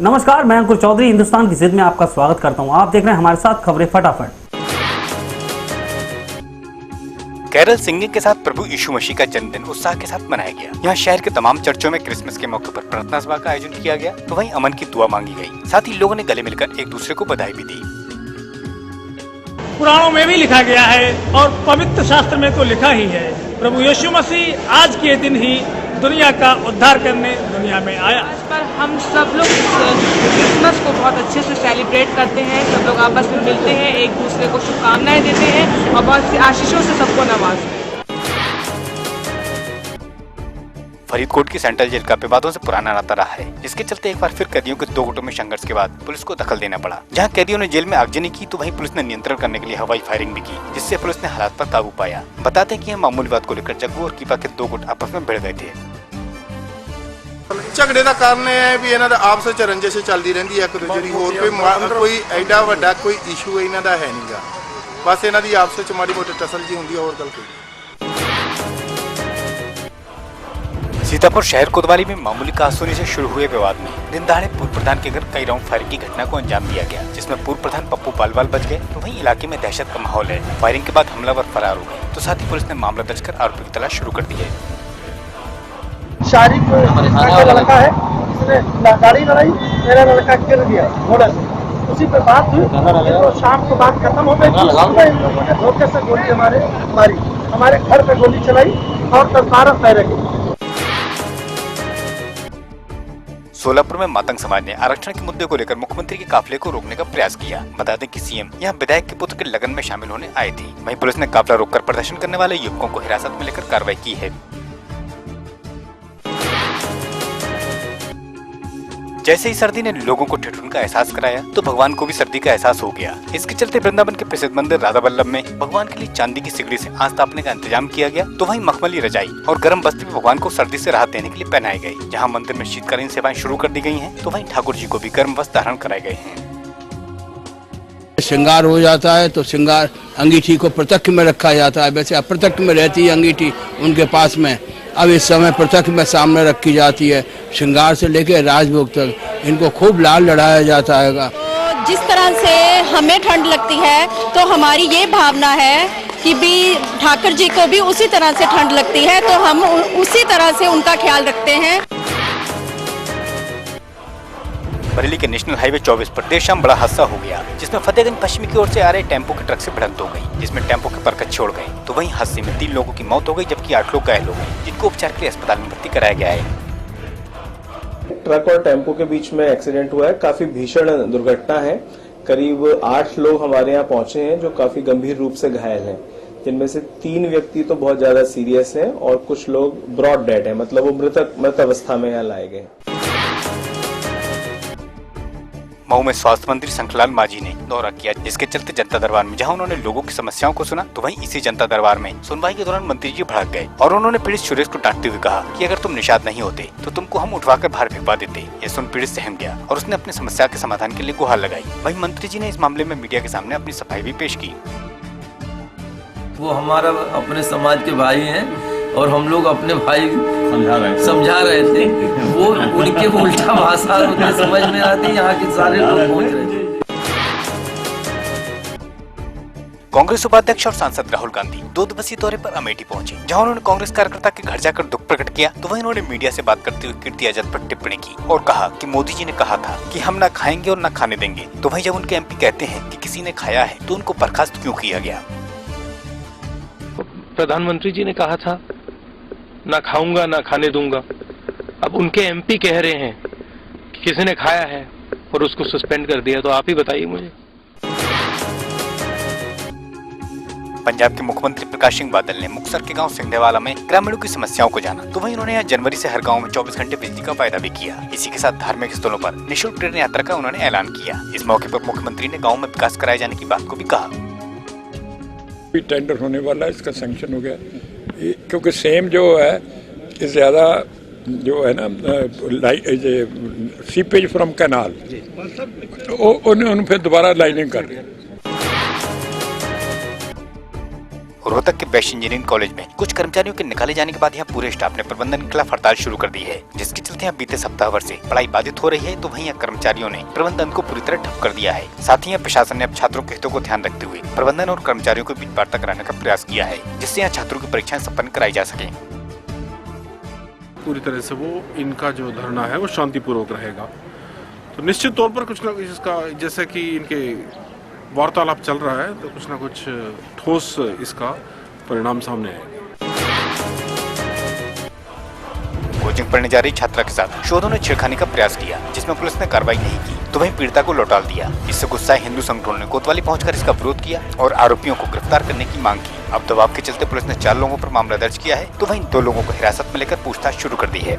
नमस्कार, मैं अंकुर चौधरी हिंदुस्तान की जिद में आपका स्वागत करता हूं। आप देख रहे हैं हमारे साथ खबरें फटाफट। कैरल सिंगिंग के साथ प्रभु यीशु मसीह का जन्मदिन उत्साह के साथ मनाया गया। यहाँ शहर के तमाम चर्चों में क्रिसमस के मौके पर प्रार्थना सभा का आयोजन किया गया, तो वहीं अमन की दुआ मांगी गई। साथ ही लोगों ने गले मिलकर एक दूसरे को बधाई भी दी। पुराणों में भी लिखा गया है और पवित्र शास्त्र में तो लिखा ही है, प्रभु यीशु मसीह आज के दिन ही दुनिया का उद्धार करने दुनिया में आया। आज पर हम सब लोग क्रिसमस को बहुत अच्छे से सेलिब्रेट करते हैं। सब लोग आपस में मिलते हैं, एक दूसरे को शुभकामनाएं देते हैं और बहुत सी आशीषों से सबको नवाजते हैं। फरीदकोट की सेंट्रल जेल का विवादों से पुराना नाता रहा है, जिसके चलते एक बार फिर कैदियों के दो गुटों में संघर्ष के बाद पुलिस को दखल देना पड़ा। जहां कैदियों ने जेल में आगजनी की, तो वहीं पुलिस ने नियंत्रण करने के लिए हवाई फायरिंग भी की, जिससे पुलिस ने हालात पर काबू पाया। बताते हैं कि यह मामूली बात को लेकर जग्गू और कीपा के दो गुट आपस में भिड़ गए थे। झगड़े का कारण है भी इन्हों आपस में रंजिश चलती रही है, एक दूसरे की होर कोई एडा वड्डा कोई इशू इन्हों का है नहीं गा। बस इन्हों की आपस में माड़ी मोटी टसल जी होंगी, और गल कोई। सीतापुर शहर कोतवाली में मामूली कहासुनी से शुरू हुए विवाद में दिन दहाड़े पूर्व प्रधान के घर कई राउंड फायरिंग की घटना को अंजाम दिया गया, जिसमें पूर्व प्रधान पप्पू पालवाल बच गए, तो वहीं इलाके में दहशत का माहौल है। फायरिंग के बाद हमलावर फरार हो गए, तो साथ ही पुलिस ने मामला दर्ज कर आरोपी की तलाश शुरू कर दी है। शारिक लड़का है, इसने गाड़ी लड़ाई, मेरा लड़का गिर गया घोड़े से, उसी पे बात हुई। तो शाम को बात खत्म हो गई, सुबह इन लोगों ने धोखे से गोली हमारे मारी, हमारे घर पे गोली चलाई और 10-12 फैरे। सोलापुर में मातंग समाज ने आरक्षण के मुद्दे को लेकर मुख्यमंत्री के काफिले को रोकने का प्रयास किया। बता दें कि सीएम यहां विधायक के पुत्र के लगन में शामिल होने आए थे। वहीं पुलिस ने काफिला रोककर प्रदर्शन करने वाले युवकों को हिरासत में लेकर कार्रवाई की है। जैसे ही सर्दी ने लोगों को ठिठुरन का एहसास कराया, तो भगवान को भी सर्दी का एहसास हो गया। इसके चलते वृंदावन के प्रसिद्ध मंदिर राधा वल्लभ में भगवान के लिए चांदी की सिगड़ी से आंच तापने का इंतजाम किया गया, तो वहीं मखमली रजाई और गर्म वस्त्र भी भगवान को सर्दी से राहत देने के लिए पहनाए गए। जहां मंदिर में शीतकालीन सेवाएं शुरू कर दी गई हैं, तो वहीं ठाकुर जी को भी गर्म वस्त्र धारण कराए गए हैं। श्रृंगार हो जाता है तो श्रृंगार अंगीठी को प्रत्यक्ष में रखा जाता है। वैसे अप्रत्यक्ष में रहती है अंगीठी उनके पास में, अब इस समय प्रत्यक्ष में सामने रखी जाती है। श्रृंगार से लेकर राजभोग तक इनको खूब लाल लड़ाया जाता है। तो जिस तरह से हमें ठंड लगती है, तो हमारी ये भावना है कि भी ठाकुर जी को भी उसी तरह से ठंड लगती है, तो हम उसी तरह से उनका ख्याल रखते हैं। बरेली के नेशनल हाईवे 24 पर देर शाम बड़ा हादसा हो गया, जिसमें फतेहगंज पश्चिमी की ओर से आ रहे टेम्पो के ट्रक से भिड़ंत हो गई, जिसमें टेम्पो के परखच छोड़ गए। तो वहीं हादसे में 3 लोगों की मौत हो गई, जबकि 8 लोग घायल हो गए, जिनको उपचार के लिए अस्पताल में भर्ती कराया गया है। ट्रक और टेम्पो के बीच में एक्सीडेंट हुआ है, काफी भीषण दुर्घटना है। करीब 8 लोग हमारे यहाँ पहुंचे हैं जो काफी गंभीर रूप से घायल हैं, जिनमें से 3 व्यक्ति तो बहुत ज्यादा सीरियस हैं और कुछ लोग ब्रॉड डेड हैं, मतलब वो मृत अवस्था में यहाँ लाए गए। मऊ में स्वास्थ्य मंत्री शंखलाल मांझी ने दौरा किया, जिसके चलते जनता दरबार में जहां उन्होंने लोगों की समस्याओं को सुना, तो वहीं इसी जनता दरबार में सुनवाई के दौरान मंत्री जी भड़क गए और उन्होंने पीड़ित सुरेश को डांटते हुए कहा कि अगर तुम निषाद नहीं होते तो तुमको हम उठवाकर बाहर फेंकवा देते। ये सुन पीड़ित सहम गया और उसने अपनी समस्या के समाधान के लिए गुहार लगाई। वहीं मंत्री जी ने इस मामले में मीडिया के सामने अपनी सफाई भी पेश की। वो हमारा अपने समाज के भाई हैं और हम लोग अपने भाई समझा रहे थे, वो उनके उल्टा भाषा उन्हें समझ में आती, यहाँ के सारे लोग पहुंच रहे थे। कांग्रेस उपाध्यक्ष और सांसद राहुल गांधी 2 दिवसीय दौरे पर अमेठी पहुंचे, जहां उन्होंने कांग्रेस कार्यकर्ता के घर जाकर दुख प्रकट किया, तो वहीं उन्होंने मीडिया से बात करते हुए कीर्ति आजाद पर टिप्पणी की और कहा कि मोदी जी ने कहा था कि हम न खाएंगे और न खाने देंगे, तो वहीं जब उनके एमपी कहते हैं कि किसी ने खाया है, तो उनको बर्खास्त क्यों किया गया। प्रधानमंत्री जी ने कहा था ना खाऊंगा ना खाने दूंगा, अब उनके एमपी कह रहे हैं कि किसी ने खाया है और उसको सस्पेंड कर दिया, तो आप ही बताइए मुझे। पंजाब के मुख्यमंत्री प्रकाश सिंह बादल ने मुक्तसर के गांव सिंधेवाला में ग्रामीणों की समस्याओं को जाना, तो वहीं उन्होंने जनवरी से हर गांव में 24 घंटे बिजली का वायदा भी किया। इसी के साथ धार्मिक स्थलों पर निःशुल्क ट्रेन यात्रा का उन्होंने ऐलान किया। इस मौके पर मुख्यमंत्री ने गाँव में विकास कराए जाने की बात को भी कहा। टेंडर होने वाला है, इसका सैंक्शन हो गया, क्योंकि सेम जो है ज्यादा जो है ना सीपेज फ्रॉम कैनाल, तो उन्होंने फिर दोबारा लाइनिंग कर रही है। रोहतक के बेस्ट इंजीनियरिंग कॉलेज में कुछ कर्मचारियों के निकाले जाने के बाद यहाँ पूरे स्टाफ ने प्रबंधन के खिलाफ हड़ताल शुरू कर दी है, जिसके चलते यहाँ बीते सप्ताह भर से पढ़ाई बाधित हो रही है। तो वहीं यहाँ कर्मचारियों ने प्रबंधन को पूरी तरह ठप कर दिया है। साथ ही यहाँ प्रशासन ने अब छात्रों के हितों को ध्यान रखते हुए प्रबंधन और कर्मचारियों के बीच वार्ता कराने का प्रयास किया है, जिससे यहाँ छात्रों की परीक्षाएं संपन्न कराई जा सके। पूरी तरह से वो इनका जो धरना है वो शांतिपूर्वक रहेगा। तो निश्चित तौर पर कुछ ना कुछ इसका, जैसे कि इनके वार्तालाप चल रहा है, तो कुछ ना कुछ ठोस इसका परिणाम सामने आएगा। कोचिंग पढ़ने जा रही छात्रा के साथ शोधों ने छेड़खानी का प्रयास किया, जिसमें पुलिस ने कार्रवाई नहीं की, तो वहीं पीड़िता को लौटा दिया। इससे गुस्साए हिंदू संगठनों ने कोतवाली पहुंचकर इसका विरोध किया और आरोपियों को गिरफ्तार करने की मांग की। अब दबाव के चलते पुलिस ने 4 लोगों पर मामला दर्ज किया है, तो वहीं 2 लोगों को हिरासत में लेकर पूछताछ शुरू कर दी है।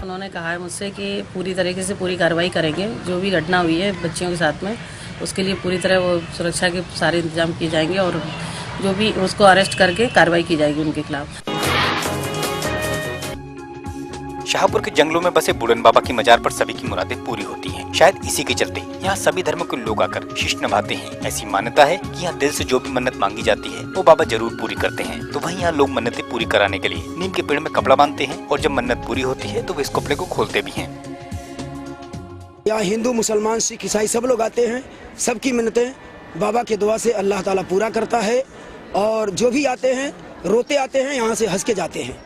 उन्होंने कहा है मुझसे कि पूरी तरीके से पूरी कार्रवाई करेंगे, जो भी घटना हुई है बच्चियों के साथ में उसके लिए पूरी तरह वो सुरक्षा के सारे इंतजाम किए जाएंगे और जो भी उसको अरेस्ट करके कार्रवाई की जाएगी उनके खिलाफ। शाहपुर के जंगलों में बसे बुढ़न बाबा की मजार पर सभी की मुरादें पूरी होती हैं। शायद इसी के चलते यहाँ सभी धर्मों के लोग आकर शीश नभाते हैं। ऐसी मान्यता है कि यहाँ दिल से जो भी मन्नत मांगी जाती है वो बाबा जरूर पूरी करते हैं। तो वहीं यहाँ लोग मन्नतें पूरी कराने के लिए नीम के पेड़ में कपड़ा बांधते हैं और जब मन्नत पूरी होती है तो वे इस कपड़े को खोलते भी हैं। यहाँ हिंदू, मुसलमान, सिख, ईसाई सब लोग आते हैं। सबकी मन्नतें बाबा के दुआ से अल्लाह ताला पूरा करता है और जो भी आते हैं रोते आते हैं, यहाँ से हंस के जाते हैं।